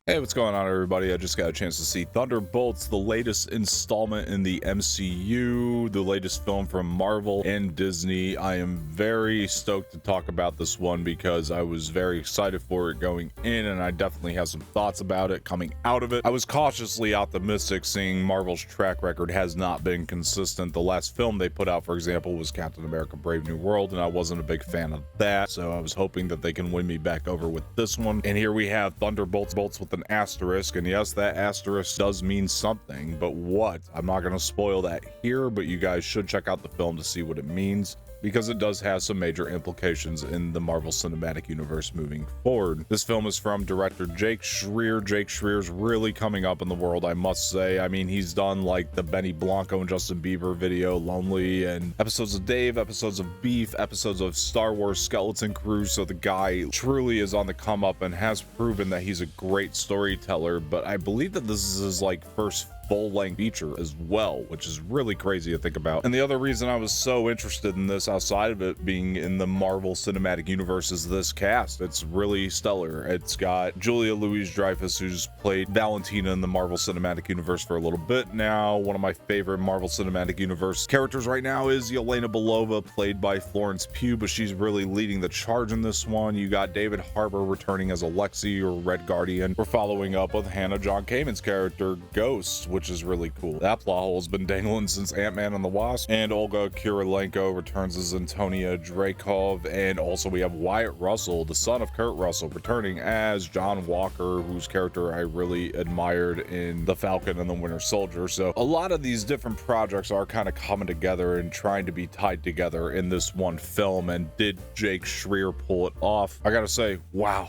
Hey, what's going on, everybody? I just got a chance to see Thunderbolts, the latest installment in the MCU, the latest film from Marvel and Disney. I am very stoked to talk about this one because I was very excited for it going in, and I definitely have some thoughts about it coming out of it. I was cautiously optimistic, seeing Marvel's track record has not been consistent. The last film they put out, for example, was Captain America: Brave New World, and I wasn't a big fan of that, so I was hoping that they can win me back over with this one. And here we have Thunderbolts with an asterisk, and yes, that asterisk does mean something, but what? I'm not going to spoil that here, but you guys should check out the film to see what it means, because it does have some major implications in the Marvel Cinematic Universe moving forward. This film is from director Jake Schreier. Jake Schreier's really coming up in the world, I must say. I mean, he's done like the Benny Blanco and Justin Bieber video, Lonely, and episodes of Dave, episodes of Beef, episodes of Star Wars Skeleton Crew, so the guy truly is on the come up and has proven that he's a great storyteller, but I believe that this is his like first full-length feature as well, which is really crazy to think about. And the other reason I was so interested in this, outside of it being in the Marvel Cinematic Universe, is this cast. It's really stellar. It's got Julia Louis-Dreyfus, who's played Valentina in the Marvel Cinematic Universe for a little bit now. One of my favorite Marvel Cinematic Universe characters right now is Yelena Belova, played by Florence Pugh, but she's really leading the charge in this one. You got David Harbour returning as Alexei, or Red Guardian. We're following up with Hannah John Kamen's character, Ghost, which is really cool. That plot hole has been dangling since Ant-Man and the Wasp. And Olga Kurylenko returns as Antonia Dreykov, and also we have Wyatt Russell, the son of Kurt Russell, returning as John Walker, whose character I really admired in The Falcon and the Winter Soldier. So a lot of these different projects are kind of coming together and trying to be tied together in this one film, and did Jake Schreier pull it off? I gotta say, wow,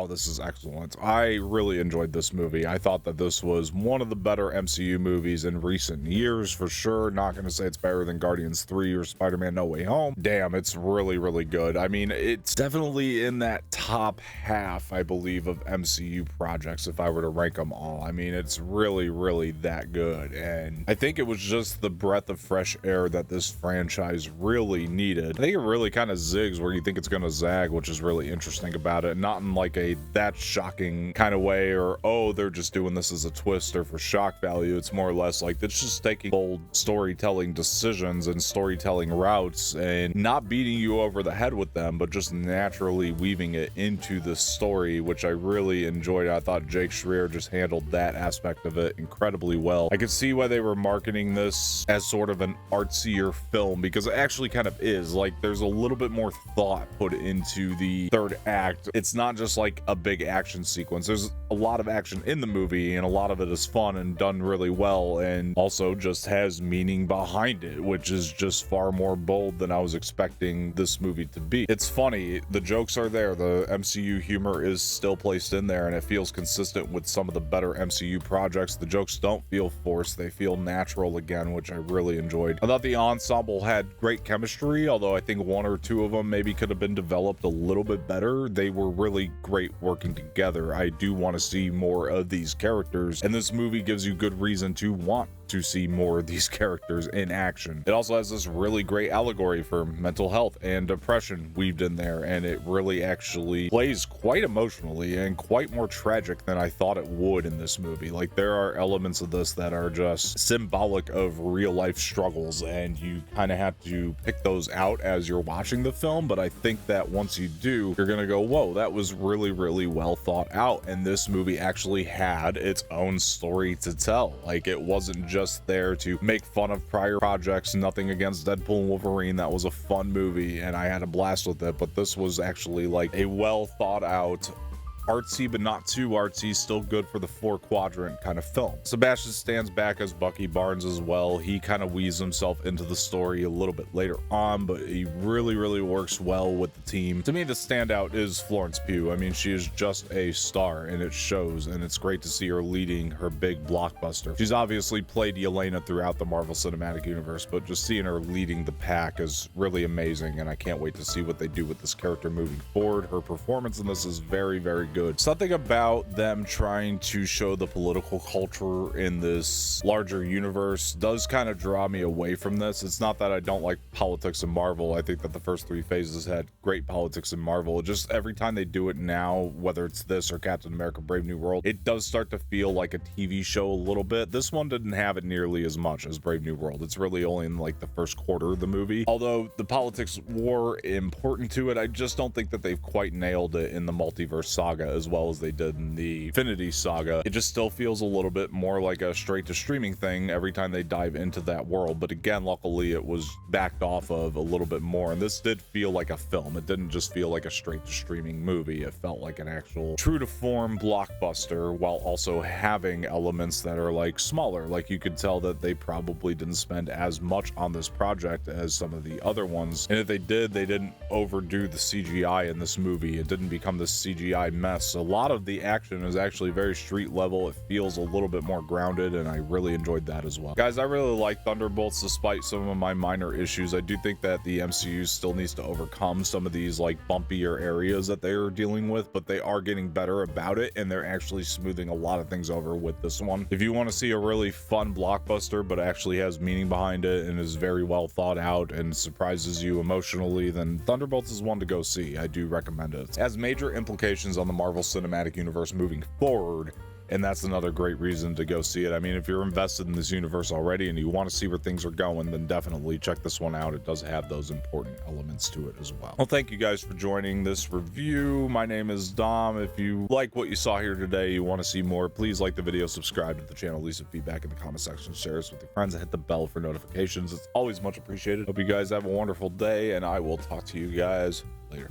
this is excellent. I really enjoyed this movie. I thought that this was one of the better MCU movies in recent years, for sure. Not going to say it's better than Guardians 3 or Spider-Man No Way Home. Damn, it's really, really good. I mean, it's definitely in that top half, I believe, of MCU projects if I were to rank them all. I mean, it's really, really that good. And I think it was just the breath of fresh air that this franchise really needed. I think it really kind of zigs where you think it's going to zag, which is really interesting about it. Not in like a that's shocking kind of way, or oh, they're just doing this as a twist or for shock value. It's more or less like it's just taking bold storytelling decisions and storytelling routes and not beating you over the head with them, but just naturally weaving it into the story, which I really enjoyed. I thought Jake Schreier just handled that aspect of it incredibly well. I could see why they were marketing this as sort of an artsier film, because it actually kind of is. Like, there's a little bit more thought put into the third act. It's not just like a big action sequence. There's a lot of action in the movie, and a lot of it is fun and done really well, and also just has meaning behind it, which is just far more bold than I was expecting this movie to be. It's funny, the jokes are there, the MCU humor is still placed in there, and it feels consistent with some of the better MCU projects. The jokes don't feel forced, they feel natural again, which I really enjoyed. I thought the ensemble had great chemistry, although I think one or two of them maybe could have been developed a little bit better. They were really great working together. I do want to see more of these characters, and this movie gives you good reason to want to see more of these characters in action. It also has this really great allegory for mental health and depression weaved in there, and it really actually plays quite emotionally and quite more tragic than I thought it would in this movie. Like, there are elements of this that are just symbolic of real life struggles, and you kind of have to pick those out as you're watching the film, but I think that once you do, you're gonna go, whoa, that was really, really well thought out, and this movie actually had its own story to tell. Like, it wasn't just there to make fun of prior projects. Nothing against Deadpool and Wolverine, that was a fun movie and I had a blast with it, but this was actually like a well thought out, artsy but not too artsy, still good for the 4-quadrant kind of film. Sebastian stands back as Bucky Barnes as well. He kind of weaves himself into the story a little bit later on, but he really, really works well with the team. To me, the standout is Florence Pugh. I mean, she is just a star, and it shows, and it's great to see her leading her big blockbuster. She's obviously played Yelena throughout the Marvel Cinematic Universe, but just seeing her leading the pack is really amazing, and I can't wait to see what they do with this character moving forward. Her performance in this is very, very good. Something about them trying to show the political culture in this larger universe does kind of draw me away from this. It's not that I don't like politics in Marvel. I think that the first 3 phases had great politics in Marvel. Just every time they do it now, whether it's this or Captain America Brave New World, it does start to feel like a TV show a little bit. This one didn't have it nearly as much as Brave New World. It's really only in like the first quarter of the movie. Although the politics were important to it, I just don't think that they've quite nailed it in the Multiverse Saga as well as they did in the Infinity Saga. It just still feels a little bit more like a straight to streaming thing every time they dive into that world. But again, luckily it was backed off of a little bit more, and this did feel like a film. It didn't just feel like a straight to streaming movie. It felt like an actual true to form blockbuster, while also having elements that are like smaller. Like you could tell that they probably didn't spend as much on this project as some of the other ones, and if they did, they didn't overdo the CGI in this movie. It didn't become this CGI mess. A lot of the action is actually very street level. It feels a little bit more grounded, and I really enjoyed that as well. Guys, I really like Thunderbolts despite some of my minor issues. I do think that the MCU still needs to overcome some of these like bumpier areas that they are dealing with, but they are getting better about it, and they're actually smoothing a lot of things over with this one. If you want to see a really fun blockbuster but actually has meaning behind it and is very well thought out and surprises you emotionally, then Thunderbolts is one to go see. I do recommend it. It has major implications on the Marvel Cinematic Universe moving forward, and that's another great reason to go see it. I mean, if you're invested in this universe already and you want to see where things are going, then definitely check this one out. It does have those important elements to it as well. Well, thank you guys for joining this review. My name is Dom. If you like what you saw here today, you want to see more, please like the video, subscribe to the channel, leave some feedback in the comment section, share this with your friends, and hit the bell for notifications. It's always much appreciated. Hope you guys have a wonderful day, and I will talk to you guys later.